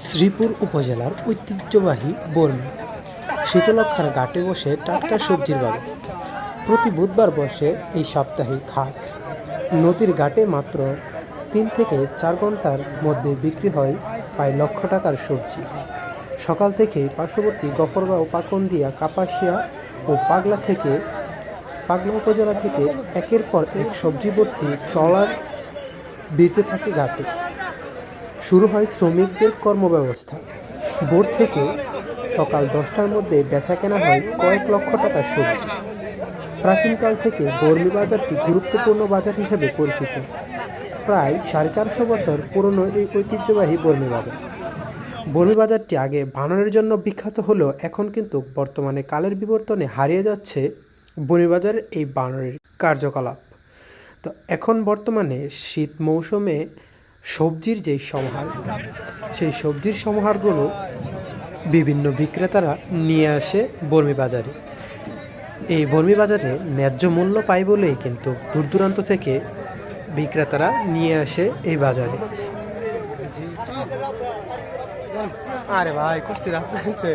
শ্রীপুর উপজেলার ঐতিহ্যবাহী বর্মি শীতলক্ষ্যার ঘাটে বসে টাটকা সবজির বাজার। প্রতি বুধবার বসে এই সাপ্তাহিক হাট। নদীর ঘাটে মাত্র ৩ থেকে ৪ ঘন্টার মধ্যে বিক্রি হয় প্রায় লক্ষ টাকার সবজি। সকাল থেকেই পার্শ্ববর্তী গফরগাঁও, পাকন্দিয়া, কাপাসিয়া ও পাগলা উপজেলা থেকে একের পর এক সবজি ভর্তি ট্রলার ভিড়তে থাকে ঘাটে। শুরু হয় শ্রমিকদের কর্মব্যবস্থা। ভোর থেকে সকাল ১০টার মধ্যে বেচাকেনা হয় কয়েক লক্ষ টাকার সবজি। প্রাচীনকাল থেকে বর্মি বাজারটি গুরুত্বপূর্ণ বাজার হিসেবে পরিচিত। প্রায় ৪৫০ বছর পুরনো এই ঐতিহ্যবাহী বর্মি বাজার। বর্মি বাজারটি আগে বানরের জন্য বিখ্যাত হলেও এখন কিন্তু বর্তমানে কালের বিবর্তনে হারিয়ে যাচ্ছে বর্মি বাজারের এই বানরের কার্যকলাপ। তো এখন বর্তমানে শীত মৌসুমে সবজির যেই সমাহার, সেই সবজির সমাহারগুলো বিভিন্ন বিক্রেতারা নিয়ে আসে বর্মি বাজারে। এই বর্মি বাজারে ন্যায্য মূল্য পায় বলেই কিন্তু দূর দূরান্ত থেকে বিক্রেতারা নিয়ে আসে এই বাজারে। আরে ভাই কষ্ট রাখছে।